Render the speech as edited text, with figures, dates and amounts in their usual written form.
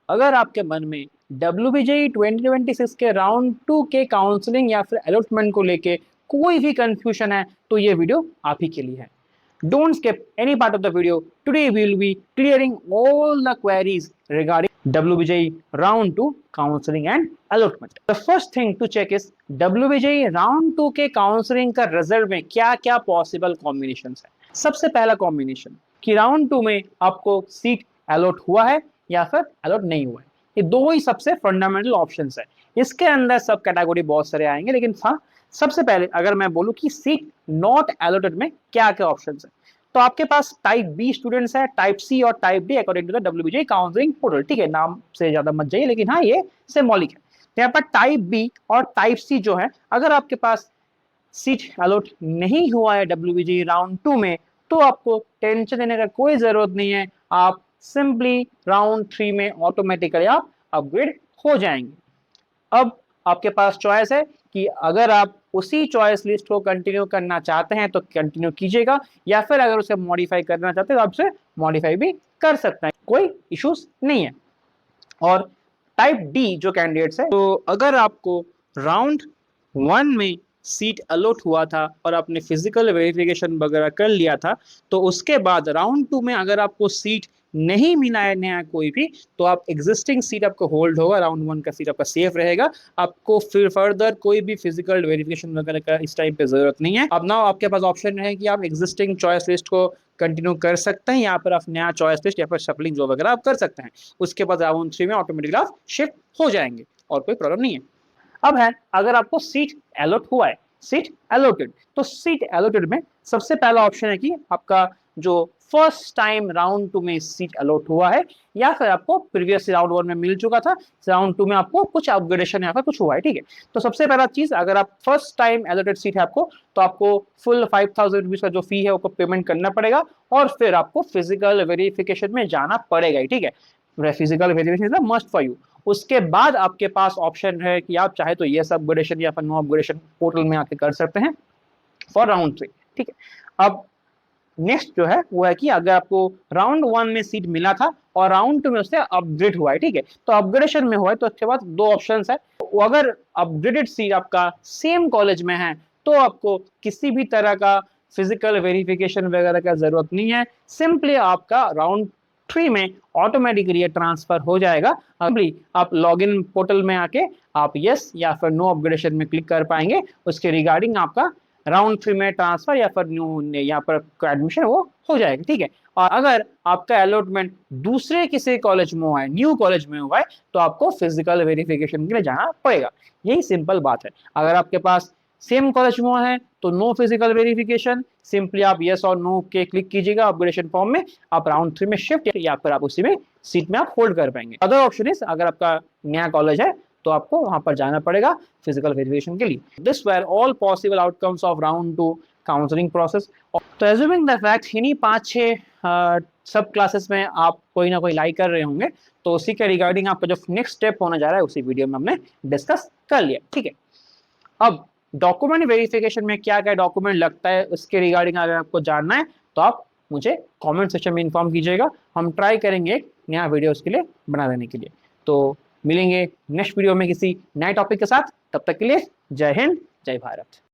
अगर आपके मन में WBJE 2026 के राउंड 2 के काउंसलिंग या फिर अलॉटमेंट को लेके कोई भी कंफ्यूजन है तो ये वीडियो आप ही के लिए है। Don't skip any part of the video. Today we will be clearing all the queries regarding WBJE Round 2 Counseling and Allotment. The first thing to check is WBJE Round 2 के counselling का result में क्या क्या possible combination है। सबसे पहला combination कि round 2 में आपको सीट अलॉट हुआ है या फिर अलॉट नहीं हुआ है। ये दो ही सबसे फंडामेंटल ऑप्शंस है। इसके अंदर सब कैटेगरी बहुत सारे आएंगे, लेकिन हाँ, सबसे पहले अगर मैं बोलूं कि सीट नॉट अलॉटेड में क्या क्या ऑप्शंस है, तो आपके पास टाइप बी स्टूडेंट्स है, टाइप सी और type D according to the WBJE counselling portal. ठीक है, नाम से ज्यादा मत जाइए, लेकिन हाँ ये सिंबॉलिक है। तो यहाँ पर टाइप बी और टाइप सी जो है, अगर आपके पास सीट अलॉट नहीं हुआ है WBJE राउंड 2 में, तो आपको टेंशन लेने का कोई जरूरत नहीं है। आप सिंपली राउंड 3 में ऑटोमेटिकली आप अपग्रेड हो जाएंगे। अब आपके पास चॉइस है कि अगर आप उसी चॉइस लिस्ट को कंटिन्यू करना चाहते हैं तो कंटिन्यू कीजिएगा, या फिर अगर उसे मॉडिफाई करना चाहते हैं तो आप उसे मॉडिफाई भी कर सकते हैं, कोई इश्यूज नहीं है। और टाइप डी जो कैंडिडेट्स है, तो अगर आपको राउंड 1 में सीट अलॉट हुआ था और आपने फिजिकल वेरिफिकेशन वगैरह कर लिया था, तो उसके बाद राउंड 2 में अगर आपको सीट नहीं मिला है नया कोई भी, तो आप एग्जिस्टिंग सीट आपको होल्ड होगा, राउंड 1 का सीट आपका सेफ रहेगा। आपको फिर फर्दर कोई भी फिजिकल वेरिफिकेशन वगैरह का इस टाइम पे जरूरत नहीं है। अब ना आपके पास ऑप्शन है कि आप एग्जिस्टिंग चॉइस लिस्ट को कंटिन्यू कर सकते हैं, यहाँ पर आप नया चॉइस लिस्ट या फिर शफलिंग जो वगैरह आप कर सकते हैं। उसके बाद राउंड 3 में ऑटोमेटिकली आप शिफ्ट हो जाएंगे और कोई प्रॉब्लम नहीं है। अब है, अगर आपको सीट अलॉट हुआ है, सीट अलॉटेड, तो सीट अलॉटेड में सबसे पहला ऑप्शन है कि आपका जो फर्स्ट टाइम राउंड 2 में सीट अलॉट हुआ है, या फिर आपको प्रीवियस राउंड 1 में मिल चुका था, राउंड 2 में आपको कुछ अपग्रेडेशन यहाँ पर कुछ हुआ है। ठीक है, तो सबसे पहला चीज, अगर आप फर्स्ट टाइम अलॉटेड सीट है आपको, तो आपको फुल 5000 रुपीज का जो फी है वो पेमेंट करना पड़ेगा, और फिर आपको फिजिकल वेरिफिकेशन में जाना पड़ेगा। ठीक है, physical verification is must for you. उसके बाद आपके पास ऑप्शन है कि आप चाहे तो ये सब अपग्रेडेशन या फिर नो अपग्रेडेशन पोर्टल में आके कर सकते हैं फॉर राउंड 3। ठीक है, अब नेक्स्ट जो है वो है कि अगर आपको राउंड 1 में सीट मिला था और राउंड 2 में उससे अपग्रेड हुआ है, ठीक है, तो अपग्रेडेशन में हुआ है, तो उसके बाद दो ऑप्शंस है। अगर अपग्रेडेड सीट आपका सेम कॉलेज में है, तो आपको किसी भी तरह का फिजिकल वेरिफिकेशन वगैरह का जरूरत नहीं है। सिंपली आपका राउंड 3 में ऑटोमेटिकली ये ट्रांसफर हो जाएगा। सिंपली आप लॉगिन पोर्टल में आके आप यस या फिर नो अपग्रेडेशन में क्लिक कर पाएंगे। उसके रिगार्डिंग आपका राउंड 3 में ट्रांसफर या फिर न्यू यहाँ पर एडमिशन वो हो जाएगा। ठीक है, और अगर आपका अलॉटमेंट दूसरे किसी कॉलेज में हुआ है, न्यू कॉलेज में हुआ है, तो आपको फिजिकल वेरिफिकेशन के लिए जाना पड़ेगा। यही सिंपल बात है। अगर आपके पास सेम कॉलेज में है तो नो फिजिकल वेरिफिकेशन, सिंपली आप यस और नो के क्लिक कीजिएगा अपग्रेडेशन फॉर्म में, आप राउंड 3 में शिफ्ट या फिर आप उसी में सीट में आप होल्ड कर पाएंगे। अदर ऑप्शन इज, अगर आपका नया कॉलेज है तो आपको वहां पर जाना पड़ेगा फिजिकल वेरिफिकेशन के लिए। This were all possible outcomes of round 2 counselling process. तो एज्यूमिंग द फैक्ट इन्हीं 5-6 सब क्लासेस में आप कोई ना कोई लाइक कर रहे होंगे, तो उसी के रिगार्डिंग आपका जो नेक्स्ट स्टेप होने जा रहा है उसी वीडियो में हमने डिस्कस कर लिया। ठीक है, अब डॉक्यूमेंट वेरिफिकेशन में क्या क्या डॉक्यूमेंट लगता है उसके रिगार्डिंग अगर आपको जानना है तो आप मुझे कमेंट सेक्शन में इन्फॉर्म कीजिएगा। हम ट्राई करेंगे एक नया वीडियो उसके लिए बना देने के लिए। तो मिलेंगे नेक्स्ट वीडियो में किसी नए टॉपिक के साथ, तब तक के लिए जय हिंद, जय भारत।